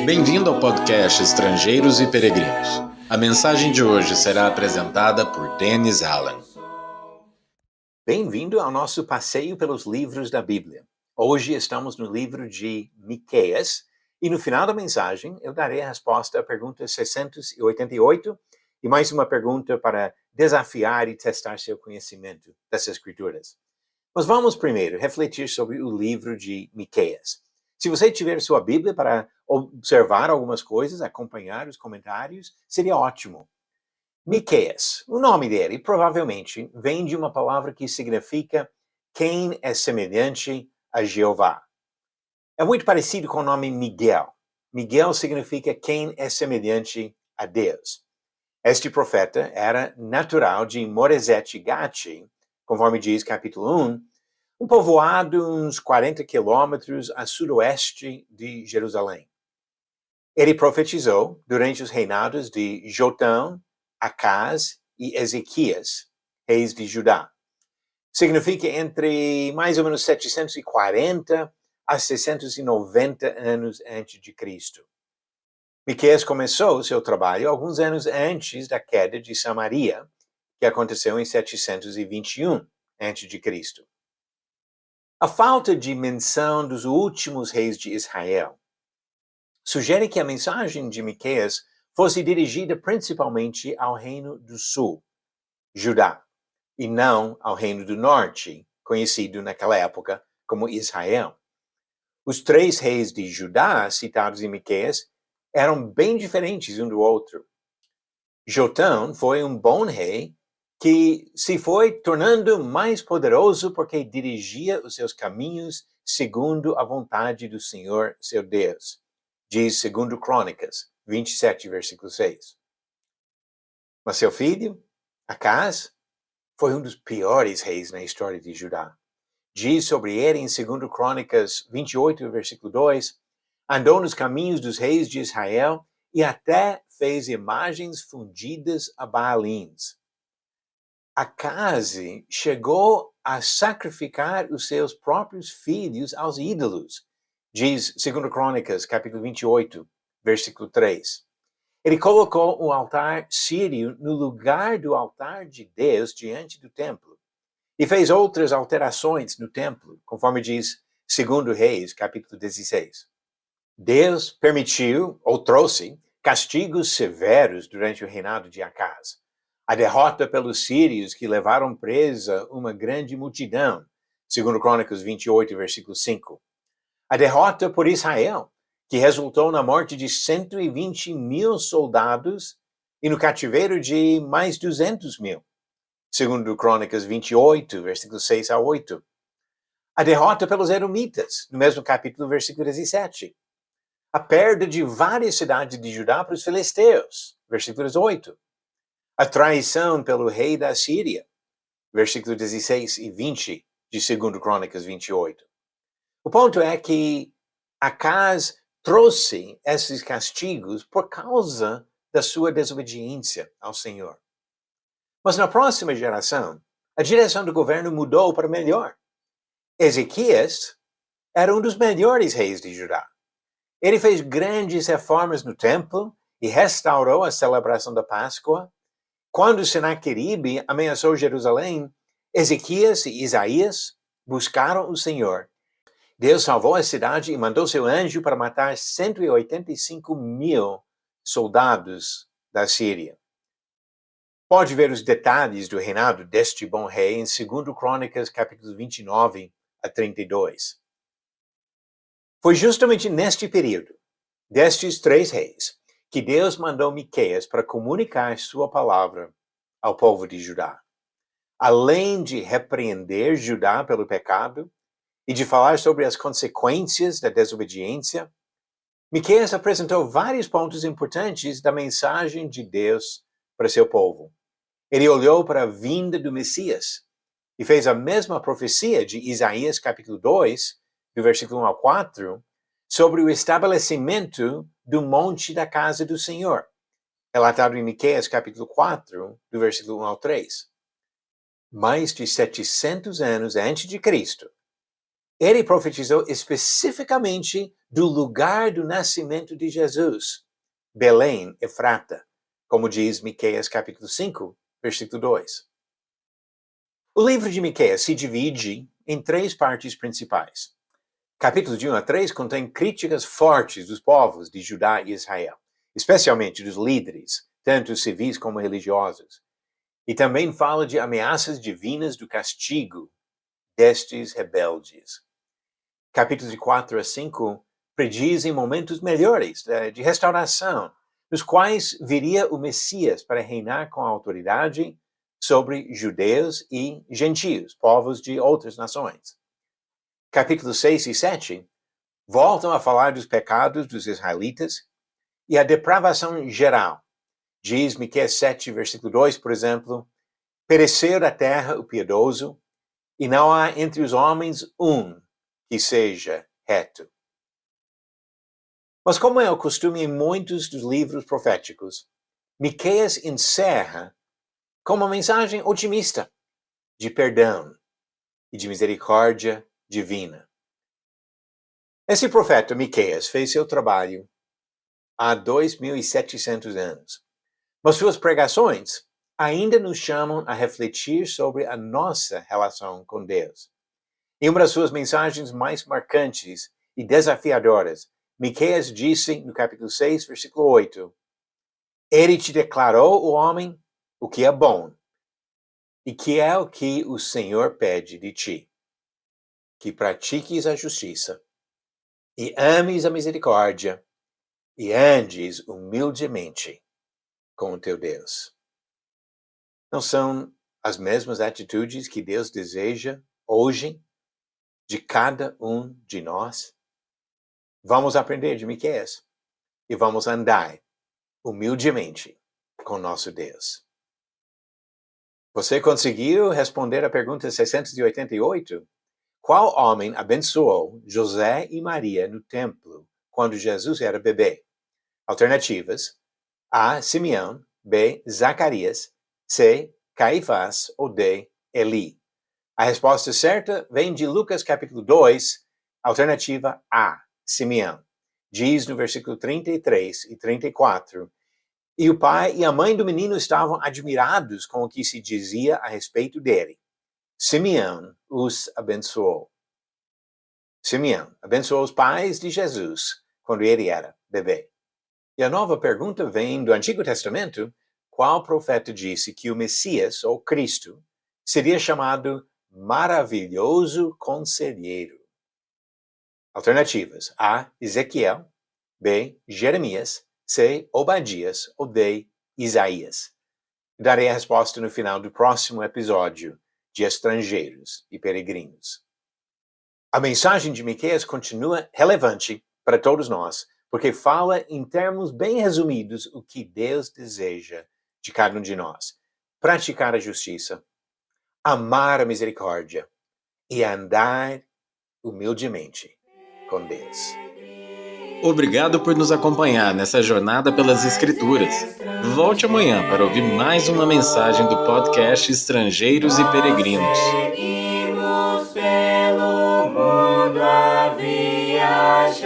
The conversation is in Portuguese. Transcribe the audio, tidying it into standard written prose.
Bem-vindo ao podcast Estrangeiros e Peregrinos. A mensagem de hoje será apresentada por Dennis Allen. Bem-vindo ao nosso passeio pelos livros da Bíblia. Hoje estamos no livro de Miqueias e no final da mensagem eu darei a resposta à pergunta 688 e mais uma pergunta para desafiar e testar seu conhecimento das Escrituras. Mas vamos primeiro refletir sobre o livro de Miqueias. Se você tiver sua Bíblia para observar algumas coisas, acompanhar os comentários, seria ótimo. Miqueias, o nome dele provavelmente vem de uma palavra que significa quem é semelhante a Jeová. É muito parecido com o nome Miguel. Miguel significa quem é semelhante a Deus. Este profeta era natural de Moresete Gati, conforme diz capítulo 1, um povoado uns 40 quilômetros a sudoeste de Jerusalém. Ele profetizou durante os reinados de Jotão, Acaz e Ezequias, reis de Judá. Significa entre mais ou menos 740 a 690 anos antes de Cristo. Miqueias começou seu trabalho alguns anos antes da queda de Samaria, que aconteceu em 721 antes de Cristo. A falta de menção dos últimos reis de Israel sugere que a mensagem de Miqueias fosse dirigida principalmente ao reino do sul, Judá, e não ao reino do norte, conhecido naquela época como Israel. Os três reis de Judá citados em Miqueias eram bem diferentes um do outro. Jotão foi um bom rei que se foi tornando mais poderoso porque dirigia os seus caminhos segundo a vontade do Senhor, seu Deus. Diz 2 Crônicas 27, versículo 6. Mas seu filho, Acaz, foi um dos piores reis na história de Judá. Diz sobre ele em 2 Crônicas 28, versículo 2, andou nos caminhos dos reis de Israel e até fez imagens fundidas a Baalins. Acaz chegou a sacrificar os seus próprios filhos aos ídolos. Diz 2 Crônicas, capítulo 28, versículo 3. Ele colocou um altar sírio no lugar do altar de Deus diante do templo. E fez outras alterações no templo, conforme diz 2 Reis, capítulo 16. Deus permitiu, ou trouxe, castigos severos durante o reinado de Acaz. A derrota pelos sírios que levaram presa uma grande multidão, 2 Crônicas 28, versículo 5. A derrota por Israel, que resultou na morte de 120 mil soldados e no cativeiro de mais 200 mil, 2 Crônicas 28, versículo 6 a 8. A derrota pelos Edomitas, no mesmo capítulo, versículo 17. A perda de várias cidades de Judá para os filisteus, versículos 8. A traição pelo rei da Síria, versículo 16 e 20 de 2 Crônicas 28. O ponto é que Acaz trouxe esses castigos por causa da sua desobediência ao Senhor. Mas na próxima geração, a direção do governo mudou para melhor. Ezequias era um dos melhores reis de Judá. Ele fez grandes reformas no templo e restaurou a celebração da Páscoa. Quando Senaqueribe ameaçou Jerusalém, Ezequias e Isaías buscaram o Senhor. Deus salvou a cidade e mandou seu anjo para matar 185 mil soldados da Síria. Pode ver os detalhes do reinado deste bom rei em 2 Crônicas, capítulos 29 a 32. Foi justamente neste período, destes três reis, que Deus mandou Miqueias para comunicar sua palavra ao povo de Judá. Além de repreender Judá pelo pecado e de falar sobre as consequências da desobediência, Miqueias apresentou vários pontos importantes da mensagem de Deus para seu povo. Ele olhou para a vinda do Messias e fez a mesma profecia de Isaías capítulo 2, do versículo 1 ao 4, sobre o estabelecimento do monte da casa do Senhor, relatado em Miqueias capítulo 4, do versículo 1 ao 3. Mais de 700 anos antes de Cristo, Ele profetizou especificamente do lugar do nascimento de Jesus, Belém, Efrata, como diz Miqueias capítulo 5, versículo 2. O livro de Miqueias se divide em 3 partes principais. Capítulos de 1 a 3 contém críticas fortes dos povos de Judá e Israel, especialmente dos líderes, tanto civis como religiosos. E também fala de ameaças divinas do castigo destes rebeldes. Capítulos de 4 a 5 predizem momentos melhores de restauração, nos quais viria o Messias para reinar com autoridade sobre judeus e gentios, povos de outras nações. Capítulos 6 e 7 voltam a falar dos pecados dos israelitas e a depravação geral. Diz Miqueias 7, versículo 2, por exemplo, pereceu da terra o piedoso, e não há entre os homens um que seja reto. Mas como é o costume em muitos dos livros proféticos, Miqueias encerra com uma mensagem otimista de perdão e de misericórdia divina. Esse profeta Miqueias fez seu trabalho há 2.700 anos, mas suas pregações ainda nos chamam a refletir sobre a nossa relação com Deus. Em uma das suas mensagens mais marcantes e desafiadoras, Miqueias disse no capítulo 6, versículo 8, Ele te declarou, o homem, o que é bom, e que é o que o Senhor pede de ti, que pratiques a justiça, e ames a misericórdia, e andes humildemente com o teu Deus. Não são as mesmas atitudes que Deus deseja hoje de cada um de nós? Vamos aprender de Miqueias e vamos andar humildemente com nosso Deus. Você conseguiu responder a pergunta 688? Qual homem abençoou José e Maria no templo quando Jesus era bebê? Alternativas: A. Simeão, B. Zacarias, C. Caifás ou D. Eli. A resposta certa vem de Lucas capítulo 2, alternativa A, Simeão. Diz no versículo 33 e 34, e o pai e a mãe do menino estavam admirados com o que se dizia a respeito dele. Simeão os abençoou. Simeão abençoou os pais de Jesus quando ele era bebê. E a nova pergunta vem do Antigo Testamento: qual profeta disse que o Messias, ou Cristo, seria chamado Maravilhoso Conselheiro? Alternativas: A. Ezequiel, B. Jeremias, C. Obadias ou D. Isaías. Darei a resposta no final do próximo episódio de Estrangeiros e Peregrinos. A mensagem de Miqueias continua relevante para todos nós, porque fala em termos bem resumidos o que Deus deseja de cada um de nós: praticar a justiça, amar a misericórdia e andar humildemente com Deus. Obrigado por nos acompanhar nessa jornada pelas Escrituras. Volte amanhã para ouvir mais uma mensagem do podcast Estrangeiros e Peregrinos. Seguimos pelo mundo a viajar.